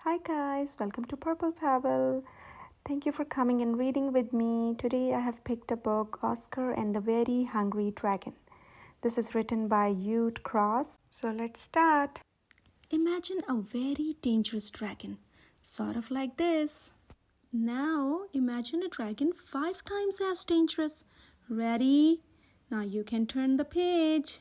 Hi guys, welcome to Purple Pebble. Thank you for coming and reading with me. Today I have picked a book, Oscar and the Very Hungry Dragon. This is written by Ute Cross. So let's start. Imagine a very dangerous dragon, sort of like this. Now imagine a dragon 5 times as dangerous. Ready? Now you can turn the page.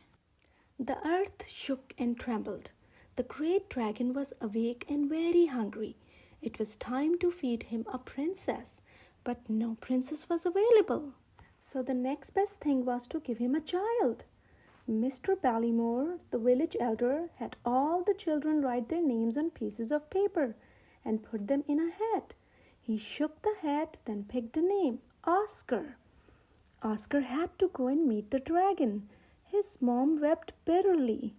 The earth shook and trembled. The great dragon was awake and very hungry. It was time to feed him a princess, but no princess was available. So the next best thing was to give him a child. Mr. Ballymore, the village elder, had all the children write their names on pieces of paper and put them in a hat. He shook the hat, then picked a name, Oscar. Oscar had to go and meet the dragon. His mom wept bitterly.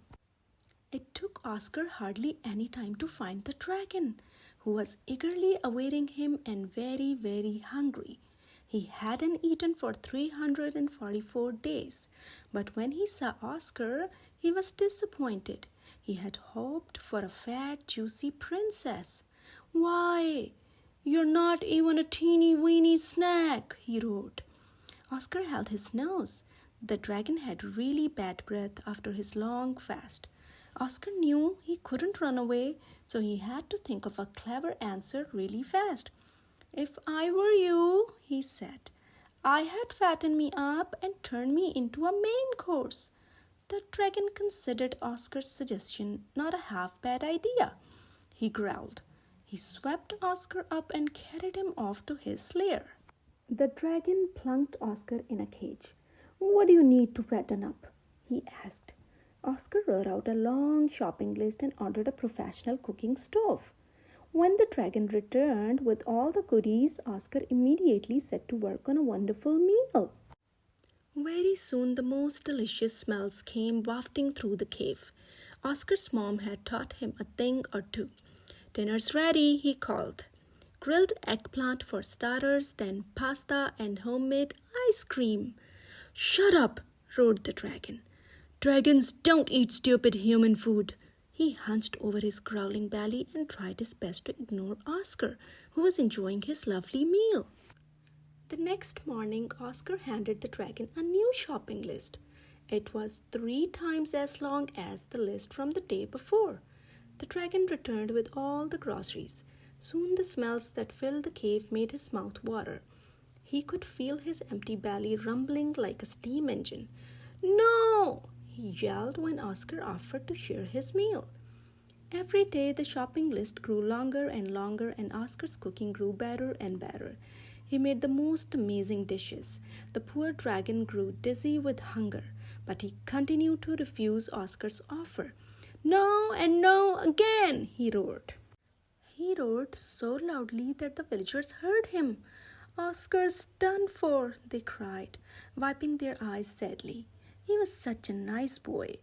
It took Oscar hardly any time to find the dragon, who was eagerly awaiting him and very, very hungry. He hadn't eaten for 344 days, but when he saw Oscar, he was disappointed. He had hoped for a fat, juicy princess. "Why, you're not even a teeny-weeny snack," he roared. Oscar held his nose. The dragon had really bad breath after his long fast. Oscar knew he couldn't run away, so he had to think of a clever answer really fast. "If I were you," he said, "I had fattened me up and turned me into a main course." The dragon considered Oscar's suggestion not a half-bad idea. He growled. He swept Oscar up and carried him off to his lair. The dragon plunked Oscar in a cage. "What do you need to fatten up?" he asked. Oscar wrote out a long shopping list and ordered a professional cooking stove. When the dragon returned with all the goodies, Oscar immediately set to work on a wonderful meal. Very soon the most delicious smells came wafting through the cave. Oscar's mom had taught him a thing or two. "Dinner's ready," he called. "Grilled eggplant for starters, then pasta and homemade ice cream." "Shut up," roared the dragon. "Dragons don't eat stupid human food." He hunched over his growling belly and tried his best to ignore Oscar, who was enjoying his lovely meal. The next morning, Oscar handed the dragon a new shopping list. It was 3 times as long as the list from the day before. The dragon returned with all the groceries. Soon the smells that filled the cave made his mouth water. He could feel his empty belly rumbling like a steam engine. "No!" he yelled when Oscar offered to share his meal. Every day the shopping list grew longer and longer and Oscar's cooking grew better and better. He made the most amazing dishes. The poor dragon grew dizzy with hunger, but he continued to refuse Oscar's offer. "No and no again!" he roared. He roared so loudly that the villagers heard him. "Oscar's done for," they cried, wiping their eyes sadly. He was such a nice boy.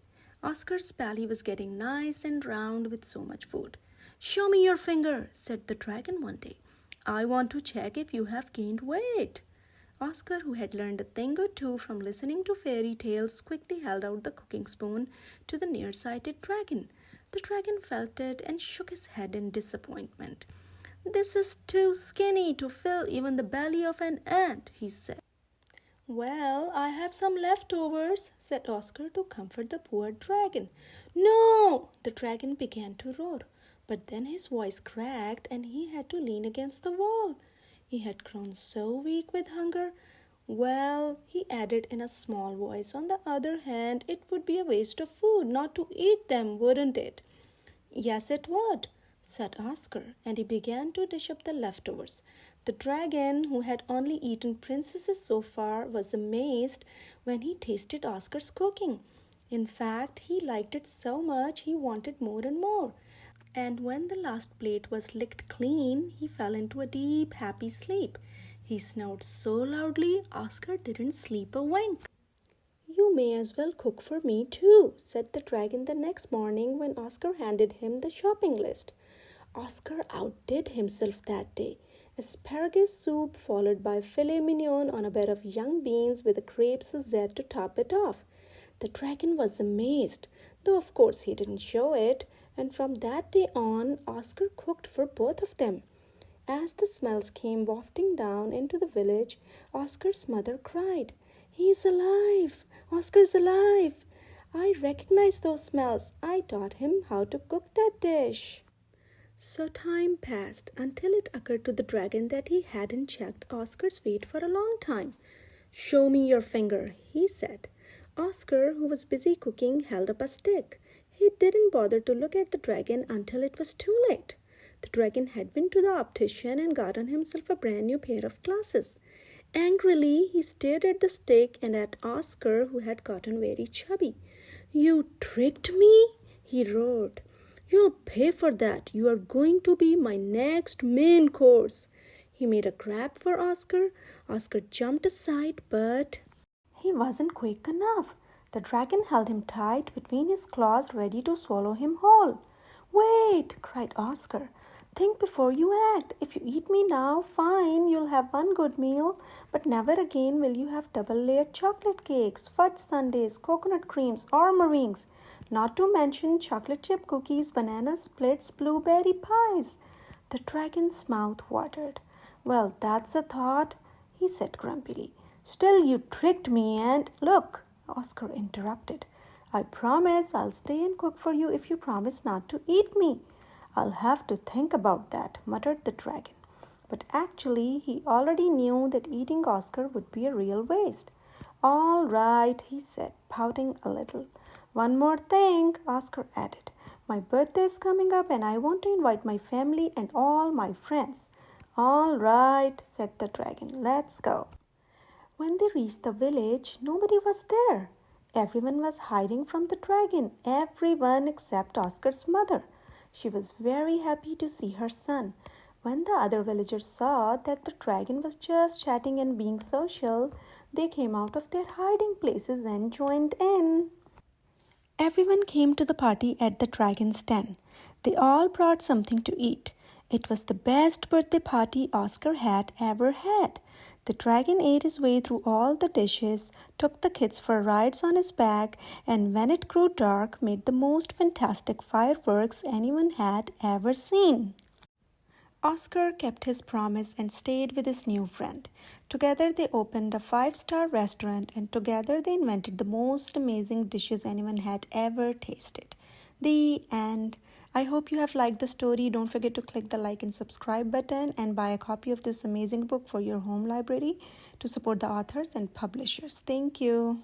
Oscar's belly was getting nice and round with so much food. "Show me your finger," said the dragon one day. "I want to check if you have gained weight." Oscar, who had learned a thing or two from listening to fairy tales, quickly held out the cooking spoon to the nearsighted dragon. The dragon felt it and shook his head in disappointment. "This is too skinny to fill even the belly of an ant," he said. "Well, I have some leftovers," said Oscar to comfort the poor dragon. "No!" the dragon began to roar, but then his voice cracked and he had to lean against the wall. He had grown so weak with hunger. "Well," he added in a small voice, "on the other hand, it would be a waste of food not to eat them, wouldn't it?" "Yes, it would," said Oscar, and he began to dish up the leftovers. The dragon, who had only eaten princesses so far, was amazed when he tasted Oscar's cooking. In fact, he liked it so much he wanted more and more. And when the last plate was licked clean, he fell into a deep, happy sleep. He snored so loudly, Oscar didn't sleep a wink. "You may as well cook for me too," said the dragon the next morning when Oscar handed him the shopping list. Oscar outdid himself that day. Asparagus soup followed by filet mignon on a bed of young beans with a crepe Suzette to top it off. The dragon was amazed, though of course he didn't show it. And from that day on, Oscar cooked for both of them. As the smells came wafting down into the village, Oscar's mother cried, "He's alive! Oscar's alive! I recognize those smells. I taught him how to cook that dish." So time passed until it occurred to the dragon that he hadn't checked Oscar's weight for a long time. "Show me your finger," he said. Oscar, who was busy cooking, held up a stick. He didn't bother to look at the dragon until it was too late. The dragon had been to the optician and gotten himself a brand new pair of glasses. Angrily, he stared at the stick and at Oscar, who had gotten very chubby. "You tricked me?" he roared. "You'll pay for that. You are going to be my next main course." He made a grab for Oscar. Oscar jumped aside, but he wasn't quick enough. The dragon held him tight between his claws, ready to swallow him whole. "Wait!" cried Oscar. "Think before you act. If you eat me now, fine, you'll have one good meal, but never again will you have double-layered chocolate cakes, fudge sundaes, coconut creams, or meringues, not to mention chocolate chip cookies, banana splits, blueberry pies." The dragon's mouth watered. "Well, that's a thought," he said grumpily. "Still, you tricked me and—" "Look," Oscar interrupted. "I promise I'll stay and cook for you if you promise not to eat me." "I'll have to think about that," muttered the dragon. But actually, he already knew that eating Oscar would be a real waste. "All right," he said, pouting a little. "One more thing," Oscar added. "My birthday is coming up and I want to invite my family and all my friends." "All right," said the dragon. "Let's go." When they reached the village, nobody was there. Everyone was hiding from the dragon, everyone except Oscar's mother. She was very happy to see her son. When the other villagers saw that the dragon was just chatting and being social, they came out of their hiding places and joined in. Everyone came to the party at the dragon's den. They all brought something to eat. It was the best birthday party Oscar had ever had. The dragon ate his way through all the dishes, took the kids for rides on his back, and when it grew dark, made the most fantastic fireworks anyone had ever seen. Oscar kept his promise and stayed with his new friend. Together they opened a 5-star restaurant and together they invented the most amazing dishes anyone had ever tasted. The end. I hope you have liked the story. Don't forget to click the like and subscribe button and buy a copy of this amazing book for your home library to support the authors and publishers. Thank you.